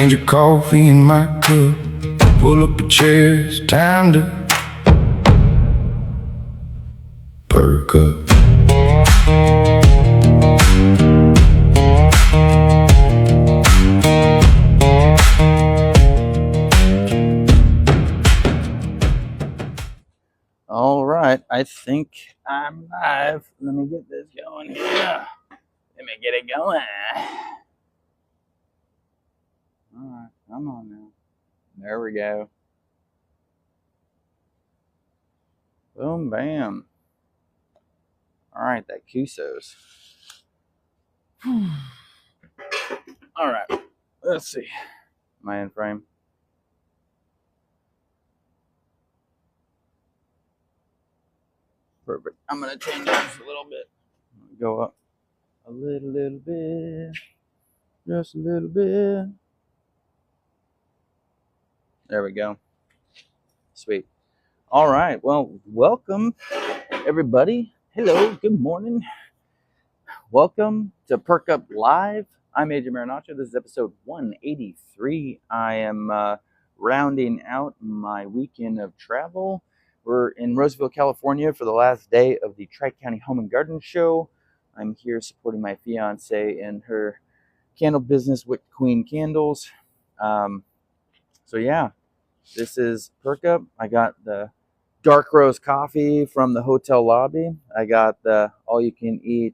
change of coffee in my cup. Pull up a chair, it's time to perk up. All right, I think I'm live. Let me get this going here. Let me get it going. All right, come on now. There we go. Boom, bam. All right, that Cuso's. All right, let's see. Am I in frame? Perfect. I'm going to change this a little bit. Go up a little bit. Just a little bit. There we go. Sweet. All right. Well, welcome, everybody. Hello. Good morning. Welcome to Perk Up Live. I'm AJ Marinacho. This is episode 183. I am rounding out my weekend of travel. We're in Roseville, California for the last day of the Tri-County Home and Garden Show. I'm here supporting my fiance in her candle business with Queen Candles. So yeah, this is Perk Up. I got the dark roast coffee from the hotel lobby. I got the all-you-can-eat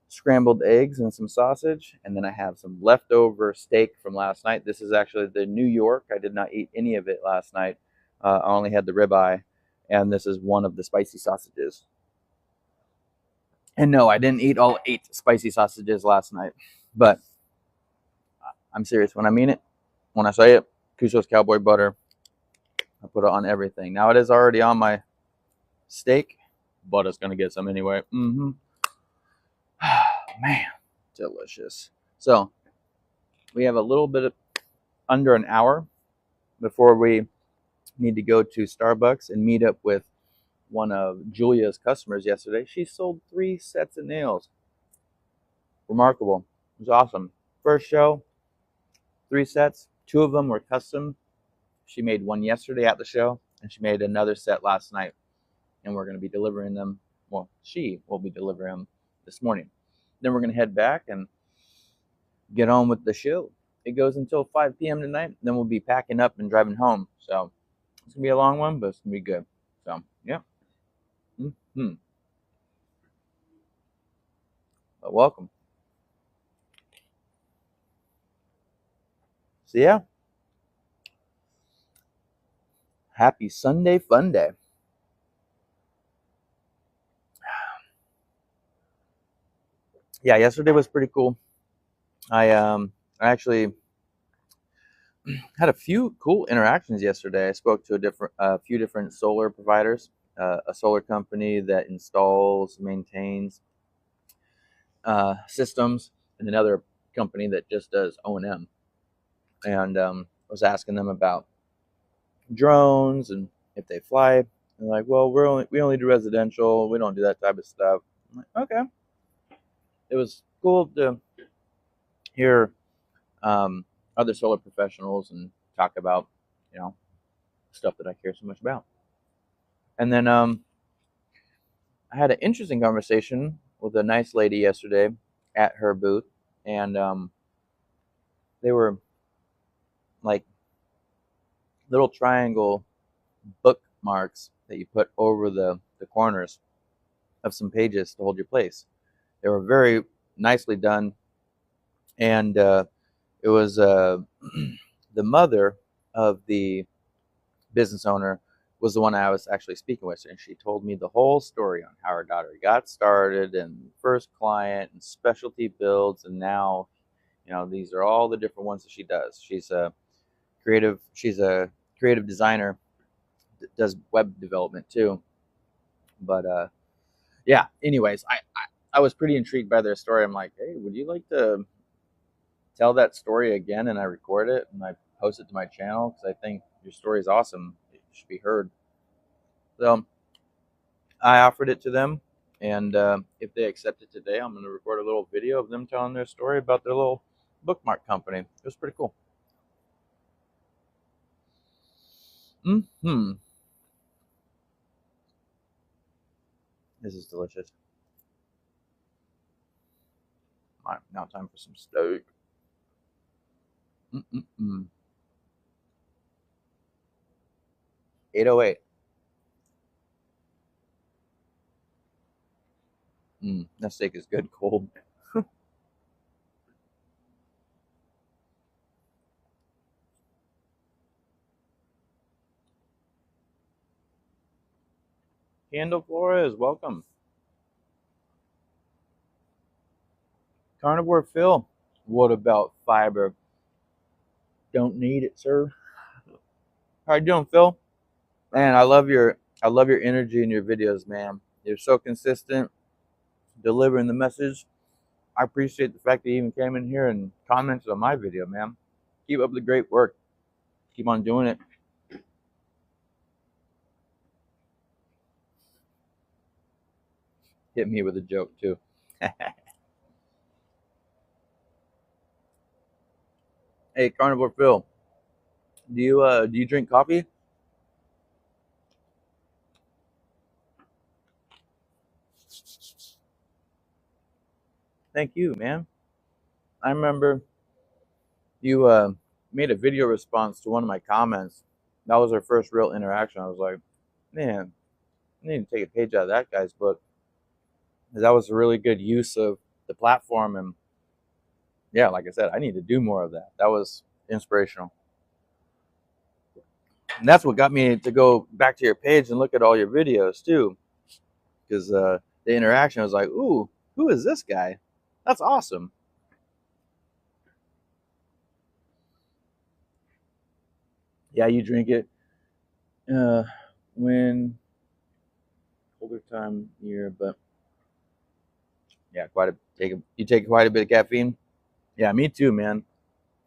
scrambled eggs and some sausage, and then I have some leftover steak from last night. This is actually the New York. I did not eat any of it last night. I only had the ribeye, and this is one of the spicy sausages. And no, I didn't eat all 8 spicy sausages last night, but I'm serious when I mean it. When I say it, Cuso's Cowboy Butter. I put it on everything. Now it is already on my steak, but it's gonna get some anyway. Man, delicious. So we have a little bit of under an hour before we need to go to Starbucks and meet up with one of Julia's customers yesterday. She sold 3 sets of nails. Remarkable. It was awesome. First show, 3 sets. 2 of them were custom. She made one yesterday at the show, and she made another set last night. And we're going to be delivering them. Well, she will be delivering them this morning. Then we're going to head back and get on with the show. It goes until 5 p.m. tonight. Then we'll be packing up and driving home. So it's going to be a long one, but it's going to be good. So, yeah. But welcome. So, yeah. Happy Sunday Fun Day. Yeah, yesterday was pretty cool. I actually had a few cool interactions yesterday. I spoke to a few different solar providers, a solar company that installs, maintains systems, and another company that just does O&M. And I was asking them about drones and if they fly. And like, well, we only do residential. We don't do that type of stuff. I'm like, okay. It was cool to hear other solar professionals and talk about, stuff that I care so much about. And then I had an interesting conversation with a nice lady yesterday at her booth, and they were like little triangle bookmarks that you put over the corners of some pages to hold your place. They were very nicely done, and it was the mother of the business owner was the one I was actually speaking with, and she told me the whole story on how her daughter got started and first client and specialty builds, and now, these are all the different ones that she does. She's a creative designer, does web development too. But yeah, anyways, I was pretty intrigued by their story. I'm like, hey, would you like to tell that story again? And I record it and I post it to my channel because I think your story is awesome. It should be heard. So I offered it to them, and if they accept it today, I'm going to record a little video of them telling their story about their little bookmark company. It was pretty cool. Mm-hmm. This is delicious. All right, now time for some steak. Mm-mm-mm. 808. That steak is good cold. Candle Flores, welcome. Carnivore Phil, what about fiber? Don't need it, sir. How you doing, Phil? Man, I love your energy in your videos, man. You're so consistent delivering the message. I appreciate the fact that you even came in here and commented on my video, man. Keep up the great work. Keep on doing it. Hit me with a joke too. Hey, Carnivore Phil, do you drink coffee? Thank you, man. I remember you made a video response to one of my comments. That was our first real interaction. I was like, man, I need to take a page out of that guy's book. That was a really good use of the platform. And yeah, like I said, I need to do more of that. That was inspirational. And that's what got me to go back to your page and look at all your videos too. Because the interaction was like, ooh, who is this guy? That's awesome. Yeah, you drink it uh, when colder time year, but yeah, you take quite a bit of caffeine. Yeah, me too, man.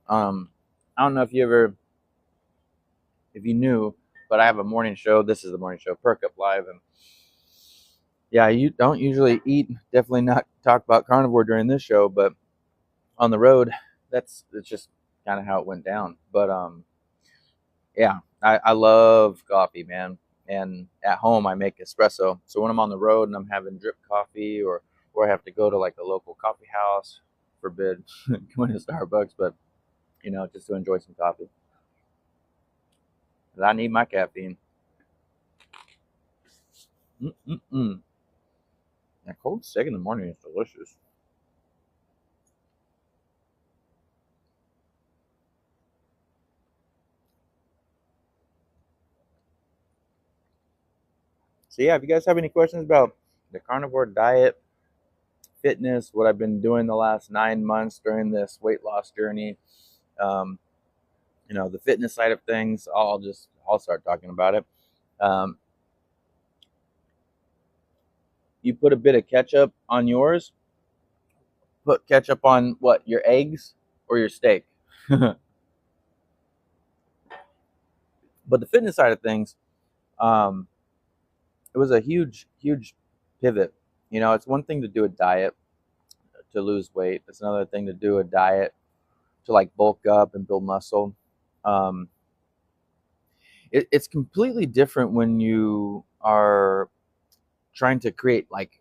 I don't know if you knew, but I have a morning show. This is the morning show, Perk Up Live, and yeah, you don't usually eat. Definitely not talk about carnivore during this show, but on the road, it's just kind of how it went down. But yeah, I love coffee, man. And at home, I make espresso. So when I'm on the road and I'm having drip coffee, or I have to go to like a local coffee house, forbid going to Starbucks, but just to enjoy some coffee. 'Cause I need my caffeine. Mm-mm-mm. That cold steak in the morning is delicious. So yeah, if you guys have any questions about the carnivore diet, fitness, what I've been doing the last 9 months during this weight loss journey, um, the fitness side of things, I'll start talking about it. Um, you put a bit of ketchup on yours. Put ketchup on what? Your eggs or your steak? But the fitness side of things, um, it was a huge, huge pivot. It's one thing to do a diet to lose weight. It's another thing to do a diet to like bulk up and build muscle. Um, it's completely different when you are trying to create like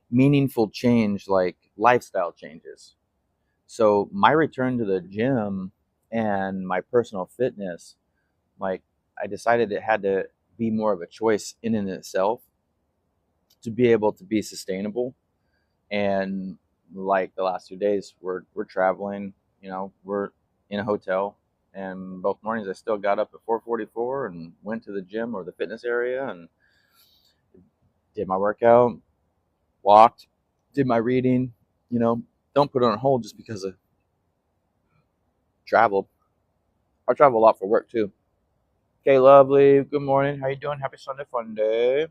meaningful change, like lifestyle changes. So my return to the gym and my personal fitness, like I decided it had to be more of a choice in and itself to be able to be sustainable. And like the last 2 days, we're traveling. We're in a hotel, and both mornings I still got up at 4:44 and went to the gym or the fitness area and did my workout, walked, did my reading. You know, don't put it on hold just because of travel. I travel a lot for work too. Okay, lovely. Good morning. How you doing? Happy Sunday fun day.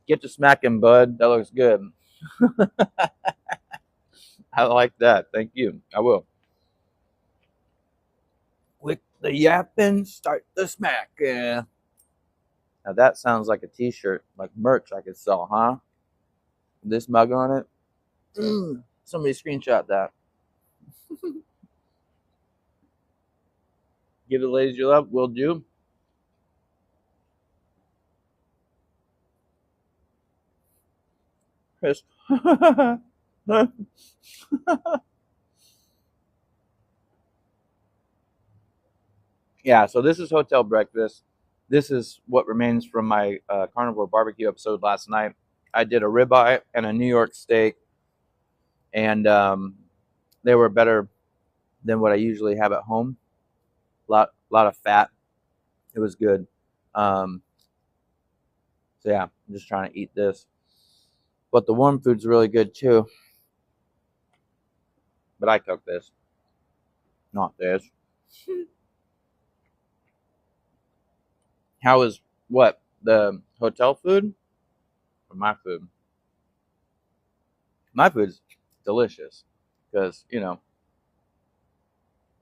Get to smacking, bud. That looks good. I like that. Thank you. I will. Quit the yapping, start the smacking. Now that sounds like a T-shirt, like merch I could sell, huh? This mug on it. Somebody screenshot that. Give the ladies your love. Will do. Chris. Yeah, so this is hotel breakfast. This is what remains from my carnivore barbecue episode last night. I did a ribeye and a New York steak, and they were better than what I usually have at home. Lot of fat. It was good. Um, so yeah, I'm just trying to eat this. But the warm food's really good too. But I cooked this, not this. How is what? The hotel food or my food? My food's delicious because,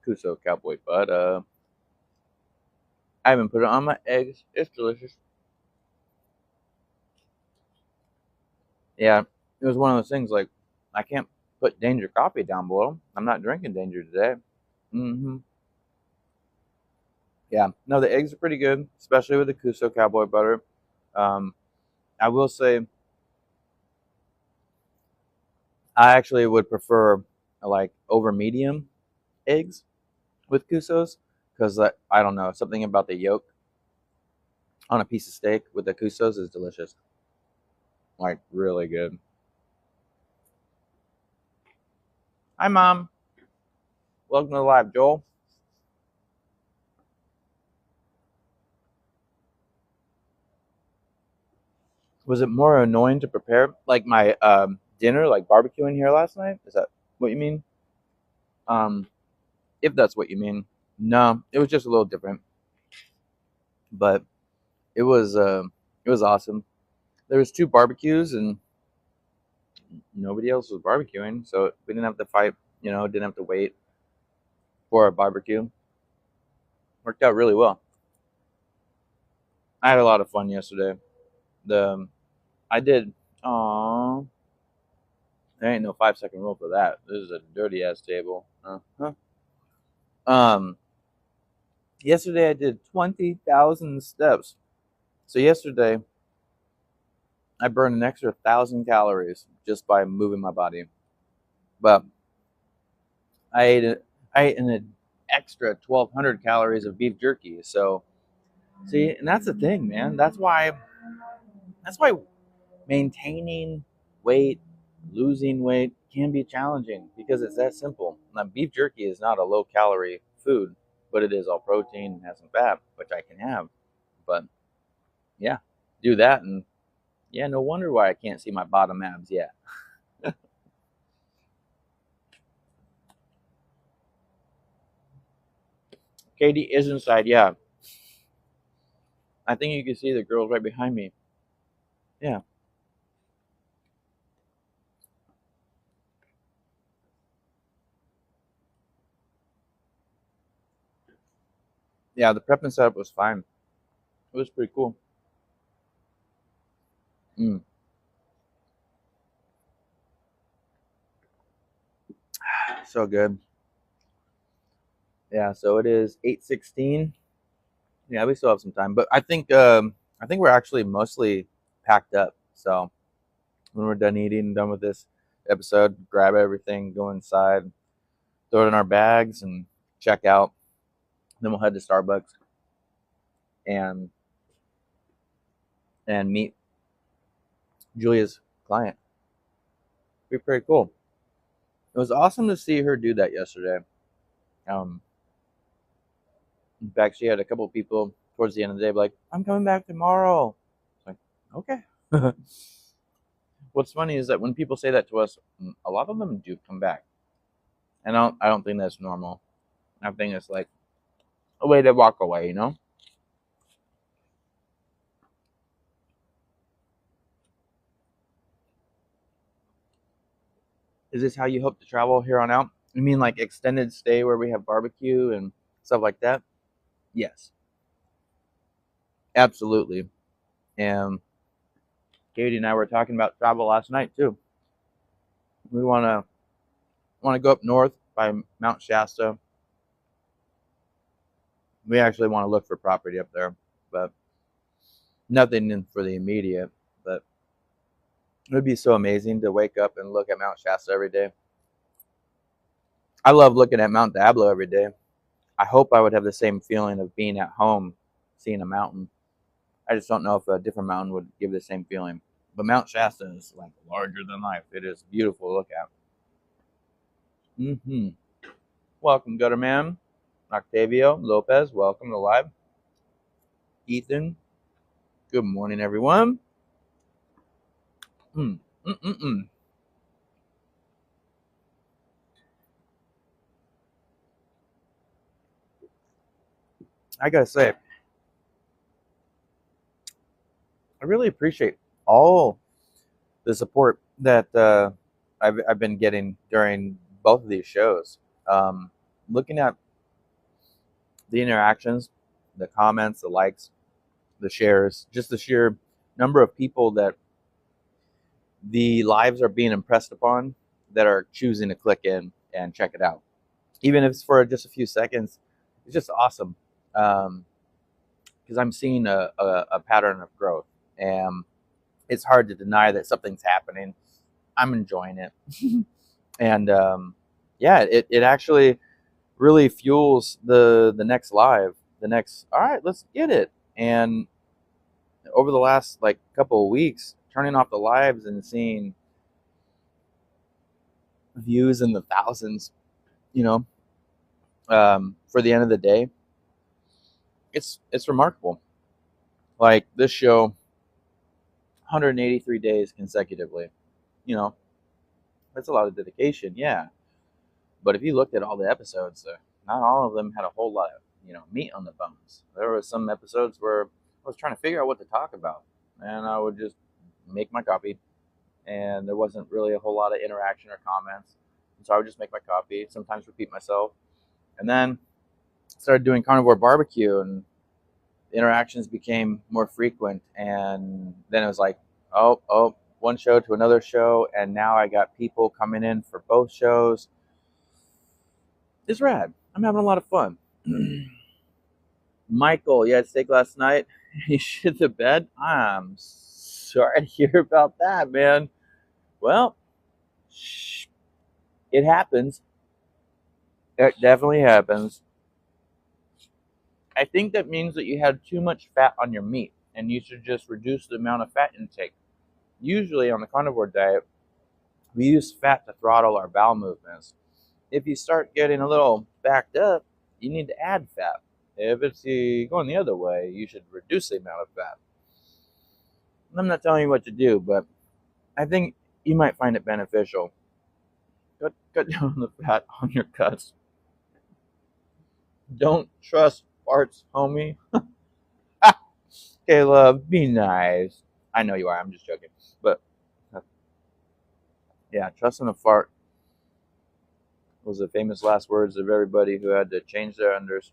Kuso cowboy butter. I haven't put it on my eggs. It's delicious. Yeah, it was one of those things like I can't put Danger coffee down below. I'm not drinking Danger today. Yeah, no, the eggs are pretty good, especially with the Kuso cowboy butter. Um, I will say I actually would prefer like over medium eggs with Kusos because I don't know, something about the yolk on a piece of steak with the Kusos is delicious. Like really good. Hi, Mom. Welcome to the live, Joel. Was it more annoying to prepare like my dinner, like barbecuing here last night? Is that what you mean? Um, if that's what you mean. No, it was just a little different, but it was uh, it was awesome. There was two barbecues and nobody else was barbecuing, so we didn't have to fight. Didn't have to wait for a barbecue. Worked out really well. I had a lot of fun yesterday. The I did. Aw, there ain't no 5 second rule for that. This is a dirty ass table. Huh. Um, Yesterday I did 20,000 steps. So yesterday I burned an extra 1,000 calories just by moving my body. But I ate it. I ate an extra 1,200 calories of beef jerky. So see, and that's the thing, man. That's why maintaining weight, losing weight can be challenging because it's that simple. Now, beef jerky is not a low calorie food, but it is all protein and has some fat, which I can have. But yeah, do that, and yeah, no wonder why I can't see my bottom abs yet. Katie is inside. Yeah, I think you can see the girls right behind me. Yeah, yeah. The prep and setup was fine. It was pretty cool. Mm, so good. Yeah. So it is 8:16. Yeah, we still have some time, but I think we're actually mostly packed up. So when we're done eating, done with this episode, grab everything, go inside, throw it in our bags, and check out. Then we'll head to Starbucks and meet Julia's client. Be pretty cool. It was awesome to see her do that yesterday. Um, in fact, she had a couple of people towards the end of the day be like, "I'm coming back tomorrow." It's like, okay. What's funny is that when people say that to us, a lot of them do come back, and I don't think that's normal. I think it's like a way to walk away. Is this how you hope to travel here on out? You mean like extended stay where we have barbecue and stuff like that? Yes, absolutely. And Katie and I were talking about travel last night too. We want to go up north by Mount Shasta, We actually want to look for property up there, but nothing for the immediate. But it would be so amazing to wake up and look at Mount Shasta every day. I love looking at Mount Diablo every day. I hope I would have the same feeling of being at home, seeing a mountain. I just don't know if a different mountain would give the same feeling. But Mount Shasta is like larger than life. It is beautiful to look at. Welcome, Gutterman. Octavio Lopez, welcome to live. Ethan, good morning, everyone. I gotta say, I really appreciate all the support that I've been getting during both of these shows. Looking at the interactions, the comments, the likes, the shares, just the sheer number of people that the lives are being impressed upon that are choosing to click in and check it out. Even if it's for just a few seconds, it's just awesome. Because I'm seeing a pattern of growth, and it's hard to deny that something's happening. I'm enjoying it. And yeah, it actually really fuels the next live, the next, all right, let's get it. And over the last like couple of weeks, turning off the lives and seeing views in the thousands, you know, for the end of the day, it's remarkable. Like this show, 183 days consecutively, you know, that's a lot of dedication, yeah. But if you looked at all the episodes, not all of them had a whole lot of, meat on the bones. There were some episodes where I was trying to figure out what to talk about, and I would just make my copy, and there wasn't really a whole lot of interaction or comments. And so I would just make my copy, sometimes repeat myself, and then started doing carnivore barbecue, and interactions became more frequent. And then it was like, oh, one show to another show, and now I got people coming in for both shows. It's rad. I'm having a lot of fun. Michael, you had steak last night. You shit the bed. I'm sorry to hear about that, man. Well, it happens. It definitely happens. I think that means that you had too much fat on your meat, and you should just reduce the amount of fat intake. Usually on the carnivore diet, we use fat to throttle our bowel movements. If you start getting a little backed up, you need to add fat. If it's going the other way, you should reduce the amount of fat. I'm not telling you what to do, but I think you might find it beneficial. Cut down on the fat on your cuts. Don't trust farts, homie. Caleb, be nice. I know you are. I'm just joking. But yeah, trusting a fart was the famous last words of everybody who had to change their unders.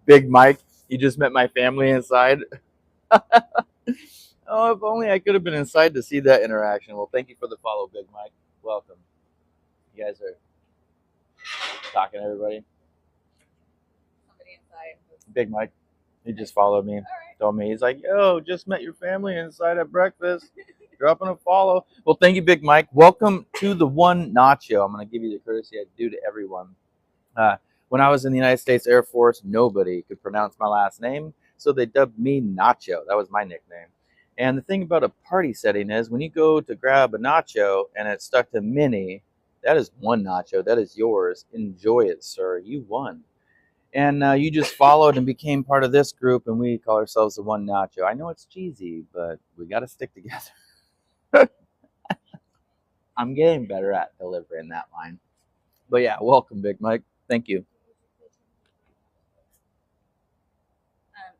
Big Mike, you just met my family inside. Oh, if only I could have been inside to see that interaction. Well, thank you for the follow, Big Mike. Welcome. You guys are talking to everybody. Somebody inside. Big Mike, he just followed me. All right. Told me, he's like, yo, just met your family inside at breakfast. Dropping a follow. Well, thank you, Big Mike. Welcome to the One Nacho. I'm going to give you the courtesy I do to everyone. When I was in the United States Air Force, nobody could pronounce my last name, so they dubbed me Nacho. That was my nickname. And the thing about a party setting is when you go to grab a nacho and it's stuck to mini, that is one nacho. That is yours. Enjoy it, sir. You won. And you just followed and became part of this group, and we call ourselves the One Nacho. I know it's cheesy, but we got to stick together. I'm getting better at delivering that line. But yeah, welcome, Big Mike. Thank you.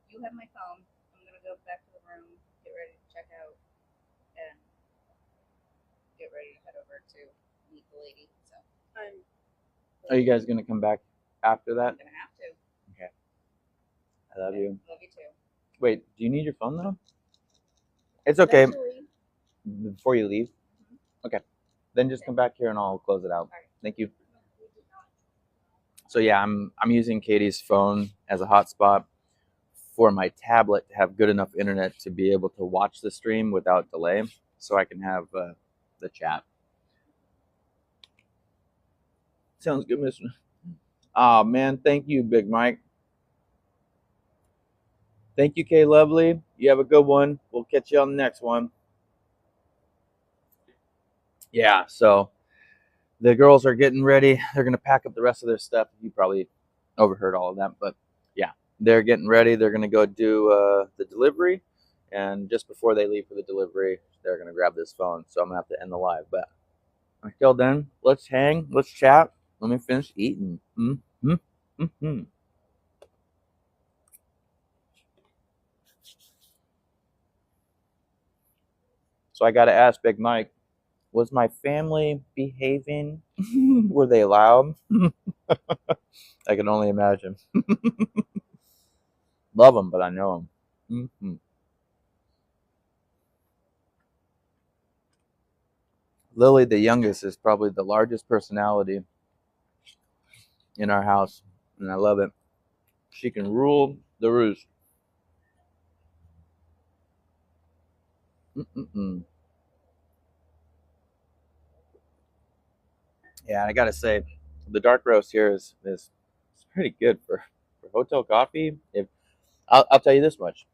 You have my phone. I'm going to go back to the room, get ready to check out, and get ready to head over to meet the lady. So Are you guys going to come back after that? I'm going to have to. Okay. I love you. Love you too. Wait, do you need your phone though? It's okay. Eventually. Before you leave? Okay. Then just come back here and I'll close it out. Alright. Thank you. So yeah, I'm using Katie's phone as a hotspot for my tablet to have good enough internet to be able to watch the stream without delay, so I can have the chat. Sounds good, Mister. Oh man, thank you, Big Mike. Thank you, Kay Lovely. You have a good one. We'll catch you on the next one. Yeah, so the girls are getting ready. They're gonna pack up the rest of their stuff. You probably overheard all of that, but yeah, they're getting ready. They're gonna go do the delivery, and just before they leave for the delivery, they're gonna grab this phone. So I'm gonna have to end the live. But until then, let's hang, let's chat. Let me finish eating. So I gotta ask Big Mike, was my family behaving? Were they loud? I can only imagine. Love them, but I know them. Lily, the youngest, is probably the largest personality in our house, and I love it. She can rule the roost. Yeah, I gotta say, the dark roast here is pretty good for hotel coffee. If I'll tell you this much: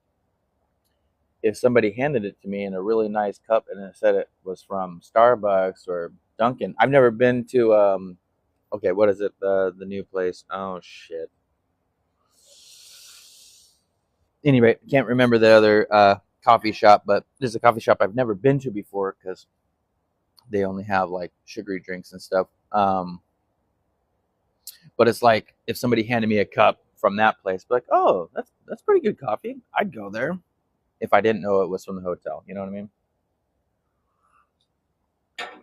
if somebody handed it to me in a really nice cup and it said it was from Starbucks or Dunkin', I've never been to okay, what is it? The new place? Oh shit. Anyway, can't remember the other coffee shop, but there's a coffee shop I've never been to before because they only have like sugary drinks and stuff. But it's like if somebody handed me a cup from that place, be like, oh, that's pretty good coffee. I'd go there if I didn't know it was from the hotel. You know what I mean?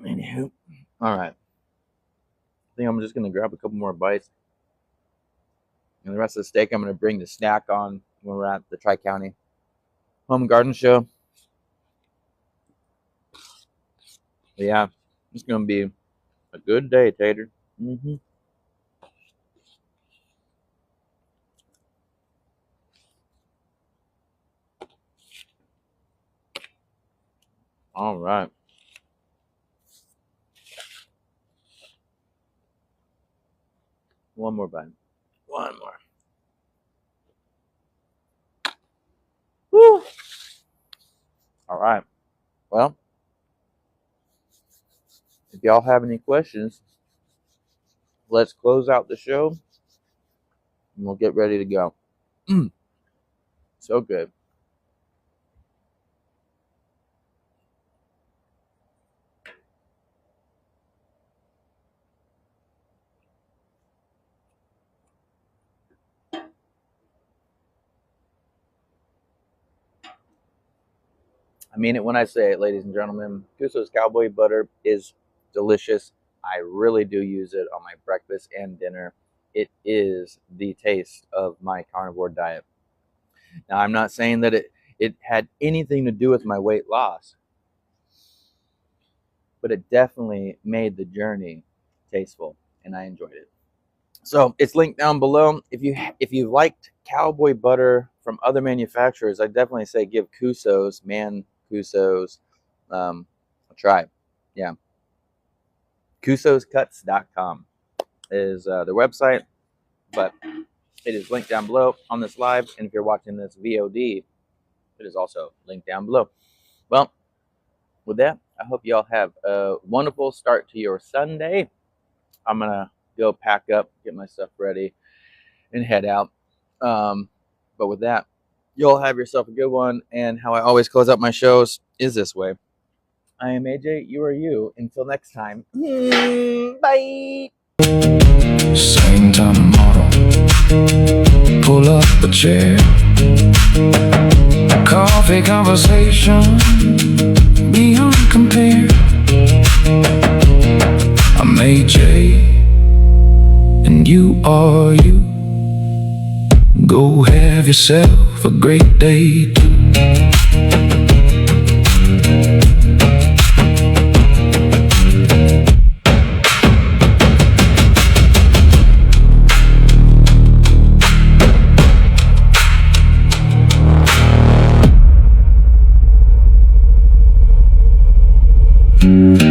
Anywho, all right. I think I'm just gonna grab a couple more bites, and the rest of the steak I'm gonna bring the snack on when we're at the Tri-County Home and Garden Show. But yeah, it's gonna be a good day, Tater. All right. One more bite. One more. Woo! All right. Well, if y'all have any questions, let's close out the show and we'll get ready to go. So good. I mean it when I say it, ladies and gentlemen. Cuso's Cowboy Butter is delicious. I really do use it on my breakfast and dinner. It is the taste of my carnivore diet. Now, I'm not saying that it had anything to do with my weight loss, but it definitely made the journey tasteful, and I enjoyed it. So it's linked down below. If you liked Cowboy Butter from other manufacturers, I definitely say give Cuso's a try. Yeah. CusosCuts.com is their website, but it is linked down below on this live. And if you're watching this VOD, it is also linked down below. Well, with that, I hope y'all have a wonderful start to your Sunday. I'm going to go pack up, get my stuff ready, and head out. But with that, y'all have yourself a good one. And how I always close out my shows is this way. I am AJ, you are you. Until next time. Bye. Same time tomorrow. Pull up a chair. Coffee conversation beyond compare. I'm AJ, and you are you. Go have yourself a great day too. Thank